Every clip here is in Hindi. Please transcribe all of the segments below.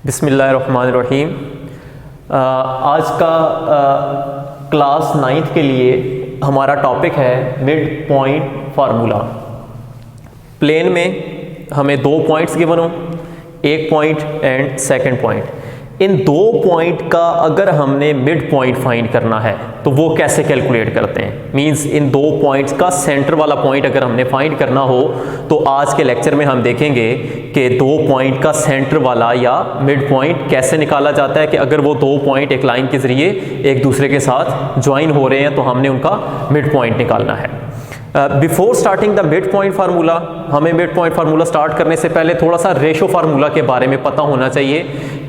बिस्मिल्लाहिर्रहमानिर्रहीम। आज का क्लास 9th के लिए हमारा टॉपिक है मिड पॉइंट फार्मूला। प्लेन में हमें दो पॉइंट्स गिवन हो, एक पॉइंट एंड सेकंड पॉइंट। इन दो पॉइंट का अगर हमने मिड पॉइंट फाइंड करना है तो वो कैसे कैलकुलेट करते हैं। मींस इन दो पॉइंट्स का सेंटर वाला पॉइंट अगर हमने फाइंड करना हो तो आज के लेक्चर में हम देखेंगे कि दो पॉइंट का सेंटर वाला या मिड पॉइंट कैसे निकाला जाता है कि अगर वो दो पॉइंट एक लाइन के ज़रिए एक दूसरे के साथ ज्वाइन हो रहे हैं तो हमने उनका मिड पॉइंट निकालना है। Before starting the mid point formula, हमें मिड पॉइंट फार्मूला स्टार्ट करने से पहले थोड़ा सा रेशो फार्मूला के बारे में पता होना चाहिए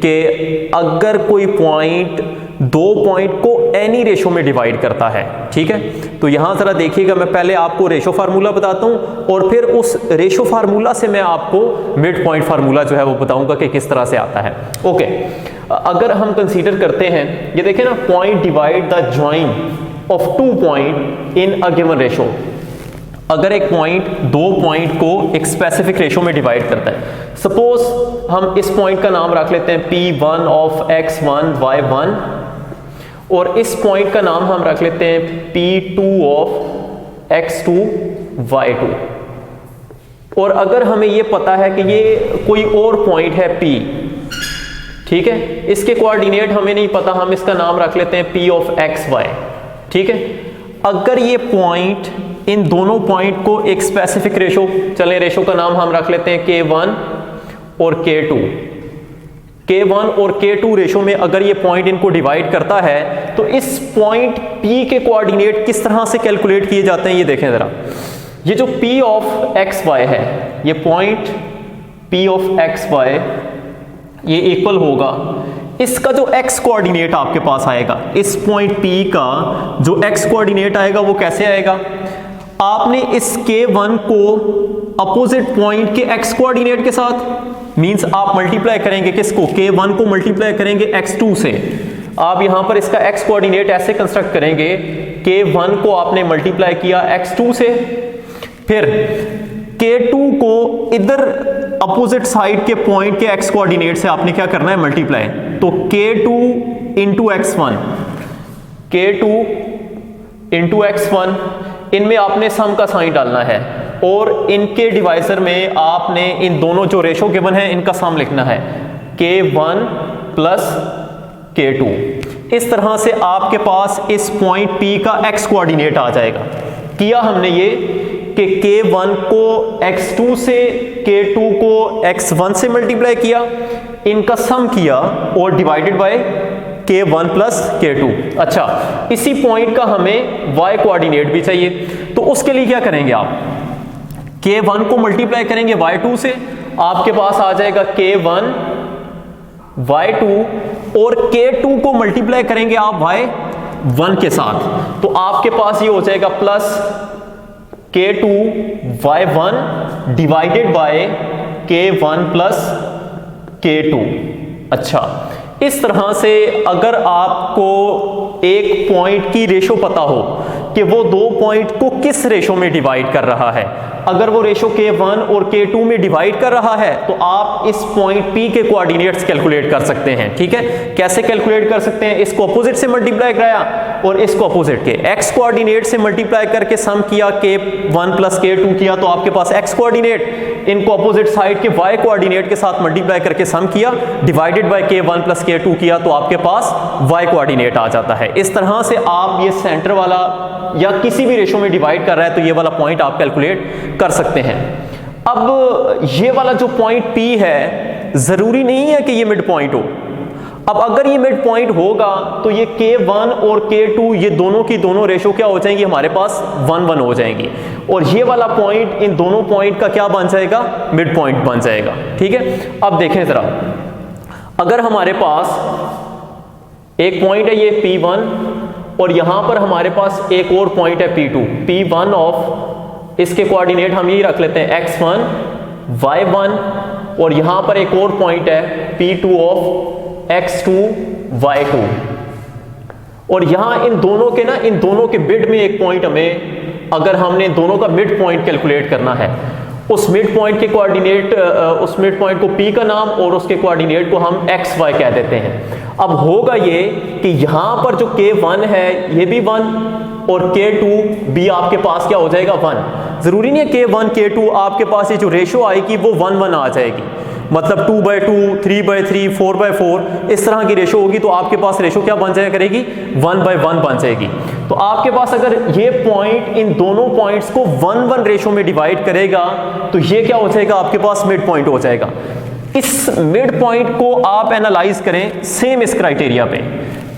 कि अगर कोई पॉइंट दो पॉइंट को एनी रेशो में डिवाइड करता है, ठीक है, तो यहाँ ज़रा देखिएगा, मैं पहले आपको रेशो फार्मूला बताता हूँ और फिर उस रेशो फार्मूला से मैं आपको मिड पॉइंट फार्मूला जो है वो बताऊँगा कि किस तरह से आता है। ओके, अगर हम कंसीडर करते हैं, ये देखें ना, point divide the join of two point in a given ratio. अगर एक पॉइंट दो पॉइंट को एक स्पेसिफिक रेशो में डिवाइड करता है, सपोज हम इस पॉइंट का नाम रख लेते हैं P1 ऑफ x1 y1 और इस पॉइंट का नाम हम रख लेते हैं P2 ऑफ x2 y2। और अगर हमें ये पता है कि ये कोई और पॉइंट है P, ठीक है, इसके कोऑर्डिनेट हमें नहीं पता, हम इसका नाम रख लेते हैं P ऑफ xy, ठीक है। अगर ये पॉइंट इन दोनों पॉइंट को एक स्पेसिफिक रेशो, चलें रेशो का नाम हम रख लेते हैं K1 और K2, K1 और K2 रेशो में अगर ये पॉइंट इनको डिवाइड करता है तो इस पॉइंट P के कोऑर्डिनेट किस तरह से कैलकुलेट किए जाते हैं ये देखें ज़रा। ये जो P ऑफ XY है, ये पॉइंट P ऑफ XY ये इक्वल होगा, इसका जो x कोऑर्डिनेट आपके पास आएगा, इस पॉइंट P का जो x कोऑर्डिनेट आएगा वो कैसे आएगा। आपने इस K1 को अपोजिट पॉइंट के x कोऑर्डिनेट के साथ, मींस आप मल्टीप्लाई करेंगे किसको, K1 को मल्टीप्लाई करेंगे x2 से। आप यहां पर इसका x कोऑर्डिनेट ऐसे कंस्ट्रक्ट करेंगे, K1 को आपने मल्टीप्लाई किया x2 से, फिर K2 को इधर अपोजिट साइड के पॉइंट के x कोऑर्डिनेट से आपने क्या करना है, मल्टीप्लाई। तो K2 into x1, K2 into x1, इनमें आपने सम का साइन डालना है और इनके डिवाइजर में आपने इन दोनों जो रेशो गिवन है इनका सम लिखना है, K1 प्लस K2। इस तरह से आपके पास इस पॉइंट P का x कोऑर्डिनेट आ जाएगा। किया हमने ये कि K1 को x2 से, K2 को x1 से मल्टीप्लाई किया, इनका सम किया और divided by K1 plus K2। अच्छा, इसी पॉइंट का हमें y कोऑर्डिनेट भी चाहिए, तो उसके लिए क्या करेंगे आप, K1 को मल्टीप्लाई करेंगे y2 से, आपके पास आ जाएगा K1 y2 और K2 को मल्टीप्लाई करेंगे आप y1 के साथ, तो आपके पास ये हो जाएगा plus K2 y1 divided by K1 plus K2। अच्छा, इस तरह से अगर आपको एक पॉइंट की रेशो पता हो कि वो दो पॉइंट को किस रेशो में डिवाइड कर रहा है, अगर वो रेशो K1 और K2 में डिवाइड कर रहा है तो आप इस पॉइंट P के कोऑर्डिनेट्स कैलकुलेट कर सकते हैं, ठीक है। कैसे कैलकुलेट कर सकते हैं, इसको अपोजिट से मल्टीप्लाई कराया और इसको अपोजिट के x कोऑर्डिनेट से मल्टीप्लाई करके सम किया, K1 प्लस K2 किया, तो आपके पास x कोऑर्डिनेट, इनको अपोजिट साइड के y कोऑर्डिनेट के साथ मल्टीप्लाई करके सम किया, divided by K1 plus K2 किया, तो आपके पास y कोऑर्डिनेट आ जाता है। इस तरह से आप ये सेंटर वाला या किसी भी रेशो में डिवाइड कर रहा है तो ये वाला पॉइंट आप कैलकुलेट कर सकते हैं। अब ये वाला जो पॉइंट P है, जरूरी नहीं है कि ये मिड पॉइंट हो। अब अगर ये मिड पॉइंट होगा तो ये K1 और K2 ये दोनों की दोनों रेशो क्या हो जाएंगी, हमारे पास 1-1 हो जाएंगी, और ये वाला पॉइंट इन दोनों पॉइंट का क्या बन जाएगा, मिड पॉइंट बन जाएगा, ठीक है। अब देखें जरा, अगर हमारे पास एक पॉइंट है ये P1 और यहां पर हमारे पास एक और पॉइंट है P2, P1 ऑफ, इसके कोऑर्डिनेट हम यही रख लेते हैं x1 y1, और यहां पर एक और पॉइंट है P2 ऑफ x2 y2, और यहां इन दोनों के इन दोनों के मिड में एक पॉइंट, हमें अगर हमने दोनों का मिड पॉइंट कैलकुलेट करना है उस मिड पॉइंट के कोऑर्डिनेट, उस मिड पॉइंट को P का नाम और उसके कोऑर्डिनेट को हम x y कह देते हैं। अब होगा ये कि यहाँ पर जो K1 है ये भी 1 और K2 भी आपके पास क्या हो जाएगा 1। ज़रूरी नहीं है K1 K2, आपके पास ये जो रेशो आएगी वो 1 1 आ जाएगी, मतलब 2/2, 3/3, 4/4 इस तरह की रेशो होगी, तो आपके पास रेशो क्या बन जाया करेगी 1/1 बन जाएगी। तो आपके पास अगर ये पॉइंट इन दोनों पॉइंट्स को 1 1 रेशो में डिवाइड करेगा तो ये क्या हो जाएगा आपके पास मिड पॉइंट हो जाएगा। इस मिड पॉइंट को आप एनालाइज करें सेम इस क्राइटेरिया पे,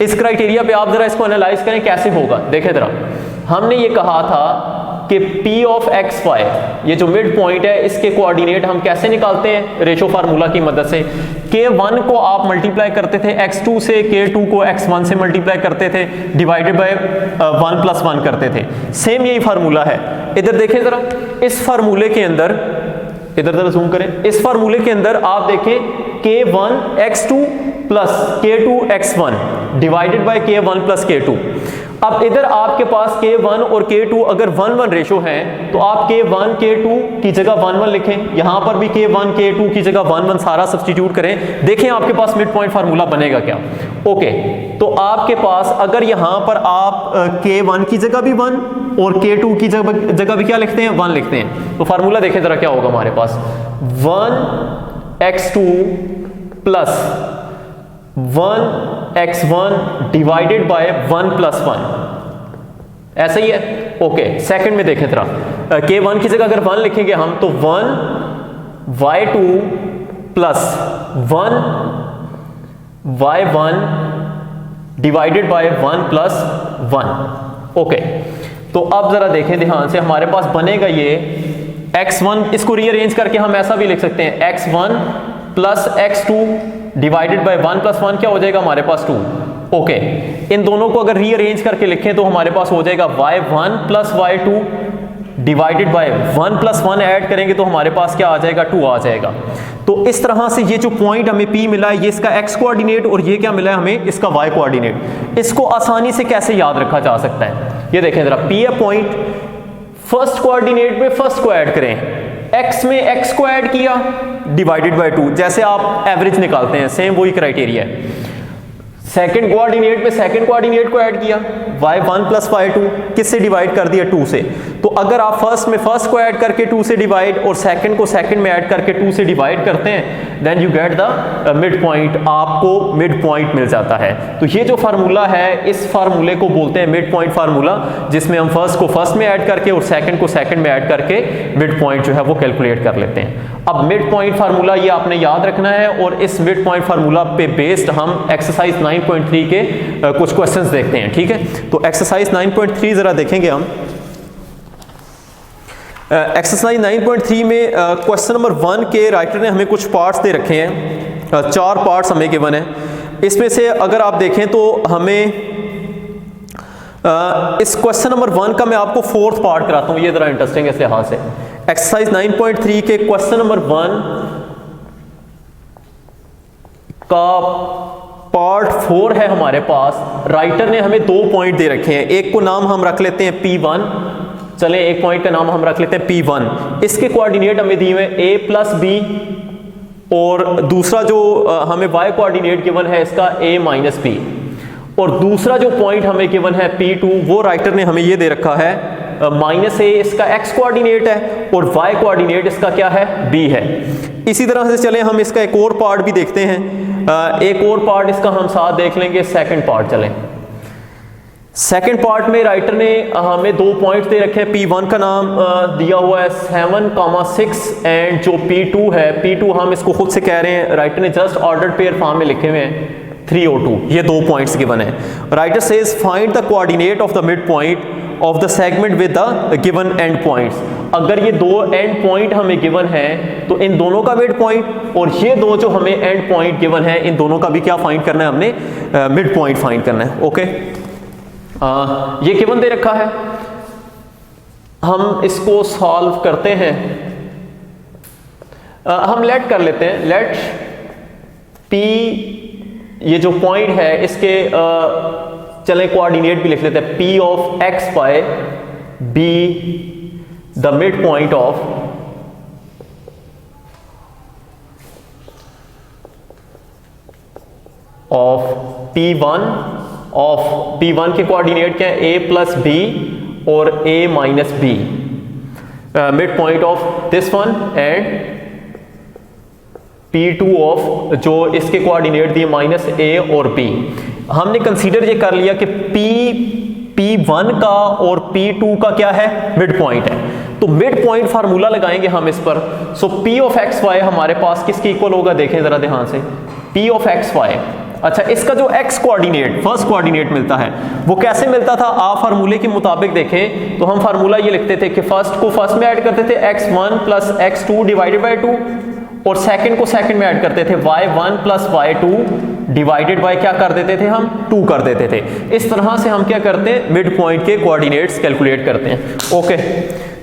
इस क्राइटेरिया पे आप जरा इसको एनालाइज करें कैसे होगा। देखें जरा, हमने ये कहा था कि P ऑफ एक्स वाई, ये जो मिड पॉइंट है इसके कोऑर्डिनेट हम कैसे निकालते हैं, रेशो फार्मूला की मदद से। K1 को आप मल्टीप्लाई करते थे x2 से, K2 को x1 से मल्टीप्लाई करते थे, डिवाइडेड बाय 1 + 1 करते थे। सेम यही फार्मूला है। इधर देखें जरा, इस फार्मूले के अंदर, इधर जरा जूम करें, इस फार्मूले के अंदर आप देखें K1 x2 plus K2 x1 divided by K1 plus K2। अब इधर आपके पास K1 और K2 अगर 1 1 रेशो है तो आप K1 K2 की जगह 1 1 लिखें, यहां पर भी K1 K2 की जगह 1 1 सारा सब्स्टिट्यूट करें, देखें आपके पास मिड पॉइंट फार्मूला बनेगा क्या। ओके, तो आपके पास अगर यहां पर आप K1 की जगह भी 1 और K2 की जगह भी क्या लिखते हैं 1 लिखते हैं, तो फार्मूला देखें जरा क्या होगा हमारे पास 1x2 plus 1x1 divided by 1 + 1, ऐसा ही है। ओके, सेकंड में देखें जरा, K1 की जगह अगर 1 लिखेंगे हम तो 1y2 plus 1y1 divided by 1 + 1। Okay, तो अब जरा देखें ध्यान से, हमारे पास बनेगा ये x1, इसको रीअरेंज करके हम ऐसा भी लिख सकते हैं x1 plus x2 divided by 1 + 1 क्या हो जाएगा हमारे पास 2। ओके, इन दोनों को अगर रीअरेंज करके लिखें तो हमारे पास हो जाएगा y1 plus y2 divided by 1 + 1 add करेंगे तो हमारे पास क्या आ जाएगा 2 आ जाएगा। तो इस तरह से ये जो पॉइंट हमें P मिला है ये इसका x कोऑर्डिनेट और ये क्या मिला है हमें इसका y कोऑर्डिनेट, इसको आसानी से कैसे याद रखा जा सकता है ये देखें जरा। P है पॉइंट, फर्स्ट कोऑर्डिनेट में फर्स्ट को ऐड करें, x में x को ऐड किया डिवाइडेड बाय 2, जैसे आप एवरेज निकालते हैं सेम वही क्राइटेरिया है। सेकंड कोऑर्डिनेट में सेकंड कोऑर्डिनेट को ऐड किया y1 प्लस y2, किससे डिवाइड कर दिया 2 से। तो अगर आप फर्स्ट में फर्स्ट को ऐड करके 2 से डिवाइड और सेकंड को सेकंड में ऐड करके 2 से डिवाइड करते हैं then you get the mid point, आपको मिड पॉइंट मिल जाता है। तो ये जो फार्मूला है इस फार्मूले को बोलते हैं मिड पॉइंट फार्मूला, जिसमें हम फर्स्ट को फर्स्ट में ऐड करके और सेकंड को सेकंड में ऐड करके मिड पॉइंट जो है वो कैलकुलेट कर लेते हैं। अब मिड पॉइंट फार्मूला ये आपने याद रखना है और इस मिड पॉइंट फार्मूला पे बेस्ड हम एक्सरसाइज 9.3 के कुछ क्वेश्चंस देखते हैं, ठीक है। तो एक्सरसाइज 9.3 जरा देखेंगे हम। एक्सरसाइज 9.3 में क्वेश्चन नंबर 1 के राइटर ने हमें कुछ पार्ट्स दे रखे हैं, 4 पार्ट्स हमें गिवन है। इसमें से अगर आप देखें तो हमें इस क्वेश्चन नंबर 1 का मैं आपको 4th पार्ट कराता हूं, ये जरा इंटरेस्टिंग है इस लिहाज से। एक्सरसाइज 9.3 के क्वेश्चन नंबर 1 का पार्ट 4 है हमारे पास। राइटर ने हमें 2 पॉइंट दे रखे हैं, एक को नाम हम रख लेते हैं P1, चले एक पॉइंट का नाम हम रख लेते हैं P1। इसके कोऑर्डिनेट हमें दिए हुए A प्लस B और दूसरा जो हमें Y कोऑर्डिनेट गिवन है इसका A माइनस B, और दूसरा जो पॉइंट हमें गिवन है P2 वो राइटर ने हमें ये दे रखा है -A, इसका x कोऑर्डिनेट है और y कोऑर्डिनेट इसका क्या है b है। इसी तरह से चलें हम इसका एक और पार्ट भी देखते हैं, एक और पार्ट इसका हम साथ देख लेंगे। सेकंड पार्ट चलें। सेकंड पार्ट में राइटर ने हमें 2 पॉइंट्स दे रखे हैं। P1 का नाम दिया हुआ है 7,6 एंड जो P2 है, P2 हम इसको खुद से कह रहे हैं, राइटर ने जस्ट ऑर्डर्ड पेयर फॉर्म में लिखे हुए हैं 3 और 2, ये 2 पॉइंट्स गिवन है। Writer says find the coordinate of the mid point of the segment with the given and points. अगर ये 2 एंड पॉइंट हमें गिवन है तो इन दोनों का मिड पॉइंट और ये 2 जो हमें एंड पॉइंट गिवन है इन दोनों का भी क्या फाइंड करना है हमने, मिड पॉइंट फाइंड करना है। ओके, ये गिवन दे रखा है, हम इसको सॉल्व करते हैं। हम लेट कर लेते हैं, लेट P ये जो पॉइंट है इसके चलें कोऑर्डिनेट भी लिख लेते हैं, P of x by B the mid point of of P1 के कोऑर्डिनेट क्या है, a प्लस बी और a minus B, mid point of this one, and P2 of जो इसके कोऑर्डिनेट दिए माइनस a और b। हमने कंसीडर ये कर लिया कि P1 का और P2 का क्या है, मिड पॉइंट है, तो मिड पॉइंट फार्मूला लगाएंगे हम इस पर। सो P ऑफ एक्स वाई हमारे पास किसके इक्वल होगा, देखें जरा ध्यान से, P ऑफ एक्स वाई। अच्छा, इसका जो x कोऑर्डिनेट, फर्स्ट कोऑर्डिनेट मिलता है, वो कैसे मिलता था, आप फार्मूले के मुताबिक देखें तो हम फार्मूला ये लिखते थे कि फर्स्ट को फर्स्ट में ऐड करते थे x1 plus x2 divided by 2, और सेकंड को सेकंड में ऐड करते थे y1 plus y2 divided by क्या कर देते थे हम, 2 कर देते थे। इस तरह से हम क्या करते हैं, मिड पॉइंट के कोऑर्डिनेट्स कैलकुलेट करते हैं। ओके,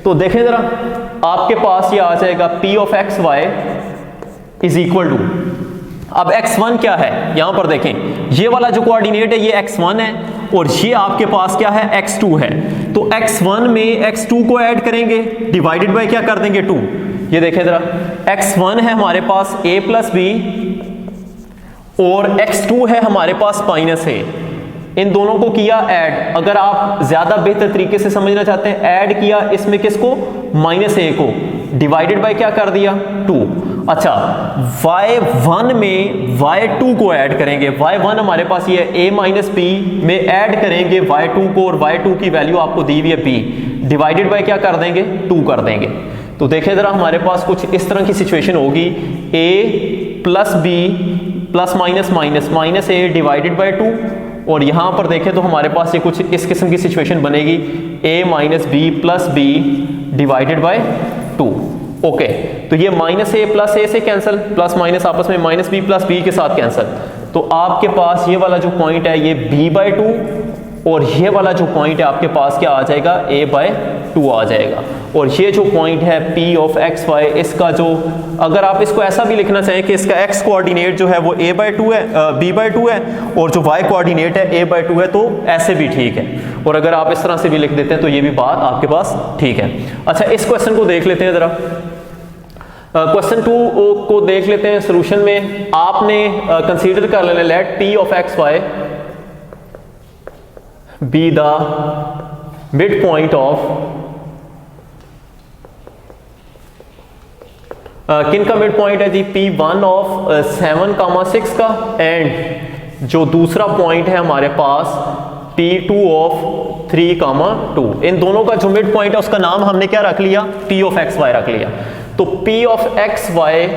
तो देखें जरा, आपके पास ये आ जाएगा P of x y is equal to, अब x1 क्या है, यहां पर देखें, ये वाला जो कोऑर्डिनेट है ये x1 है, और ये आपके पास क्या है, x2 है। तो x1 में x2 को ऐड करेंगे, डिवाइडेड बाय क्या कर देंगे, 2। ये देखें जरा, x1 है हमारे पास a प्लस बी, और x2 है हमारे पास माइनस a। इन दोनों को किया ऐड, अगर आप ज्यादा बेहतर तरीके से समझना चाहते हैं, ऐड किया इसमें किसको, माइनस a को, डिवाइडेड बाय क्या कर दिया, 2। अच्छा, y1 में y2 को ऐड करेंगे, y1 हमारे पास ये a माइनस b में ऐड करेंगे y2 को, और y2 की वैल्यू आपको दी हुई है b, डिवाइडेड बाय क्या कर देंगे, 2 कर देंगे। तो देखें जरा, हमारे पास कुछ इस तरह की सिचुएशन होगी, a plus b plus minus minus minus a divided by 2, और यहां पर देखें तो हमारे पास ये कुछ इस किस्म की सिचुएशन बनेगी, a minus B plus b divided by 2। Okay, तो ये माइनस a प्लस a से कैंसिल, प्लस माइनस आपस में माइनस b प्लस b के साथ कैंसिल, तो आपके पास ये वाला जो पॉइंट है ये b बाय 2, और ये वाला जो पॉइंट है आपके पास क्या आ जाएगा, a बाय 2 आ जाएगा। और ये जो पॉइंट है P ऑफ एक्स वाई, इसका जो, अगर आप इसको ऐसा भी लिखना चाहें कि इसका x कोऑर्डिनेट जो है वो a बाय 2 है, b बाय 2 है, और जो y कोऑर्डिनेट है a बाय 2 है, तो ऐसे भी ठीक है। और अगर आप इस तरह से भी लिख देते हैं तो ये भी बात आपके पास ठीक है। अच्छा, इस क्वेश्चन को देख लेते हैं जरा, क्वेश्चन 2 को देख लेते हैं। सोल्यूशन में आपने कंसीडर कर लेना, let P of x y B the mid point of, किन का मिड पॉइंट है जी, P1 ऑफ 7,6 का, एंड जो दूसरा पॉइंट है हमारे पास P2 ऑफ 3,2। इन दोनों का जो मिड पॉइंट है उसका नाम हमने क्या रख लिया, P ऑफ एक्स वाई रख लिया। तो P ऑफ एक्स वाई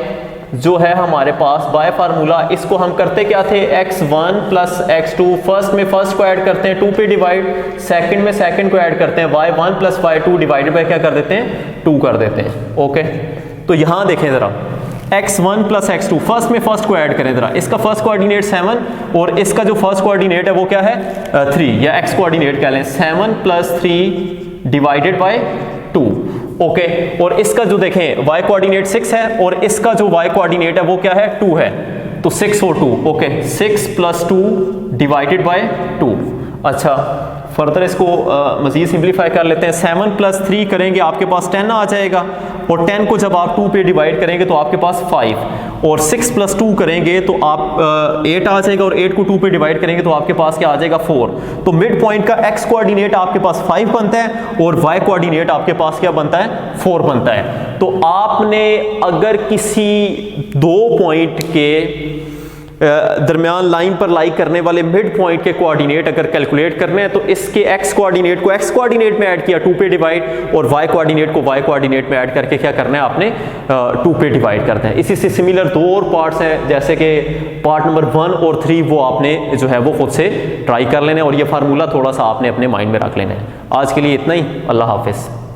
जो है हमारे पास बाय फार्मूला, इसको हम करते क्या थे, x1 प्लस x2, फर्स्ट में फर्स्ट को ऐड करते हैं 2 पे डिवाइड, सेकंड में सेकंड को ऐड करते हैं y1 plus y2 divided by क्या कर देते हैं, 2 कर देते हैं। ओके, तो यहां देखें जरा, x1 प्लस x2, फर्स्ट में फर्स्ट को ऐड करें जरा, इसका फर्स्ट कोऑर्डिनेट 7 और इसका जो फर्स्ट कोऑर्डिनेट है वो क्या है, 3, या x कोऑर्डिनेट कह लें, 7 प्लस 3 डिवाइडेड बाय 2। ओके, और इसका जो देखें y कोऑर्डिनेट 6 है, और इसका जो y कोऑर्डिनेट है वो क्या है, 2 है, तो 6 और 2, ओके, 6 प्लस 2 डिवाइडेड बाय 2। अच्छा, फर्दर इसको मजीद सिंप्लीफाई कर लेते हैं, 7 प्लस 3 करेंगे आपके पास 10 आ जाएगा, और 10 को जब आप 2 पे डिवाइड करेंगे तो आपके पास 5, और 6 प्लस 2 करेंगे तो आप 8 आ जाएगा, और 8 को 2 पे डिवाइड करेंगे तो आपके पास क्या आ जाएगा, 4। तो मिड पॉइंट का x कोऑर्डिनेट आपके पास 5 बनता है, और y कोऑर्डिनेट आपके पास क्या बनता है, 4 बनता है। तो आपने अगर किसी दो पॉइंट के दरमियान लाइन पर लाई करने वाले मिड पॉइंट के कोऑर्डिनेट अगर कैलकुलेट करने हैं, तो इसके x कोऑर्डिनेट को x कोऑर्डिनेट में ऐड किया 2 पे डिवाइड, और y कोऑर्डिनेट को y कोऑर्डिनेट में ऐड करके क्या करना है आपने, 2 पे डिवाइड करते हैं। इसी से सिमिलर 2 और पार्ट्स हैं, जैसे कि पार्ट नंबर 1 और 3, वो आपने जो है वो खुद से ट्राई कर लेना है, और ये फार्मूला थोड़ा सा आपने अपने माइंड में रख लेना है। आज के लिए इतना ही, अल्लाह हाफिज़।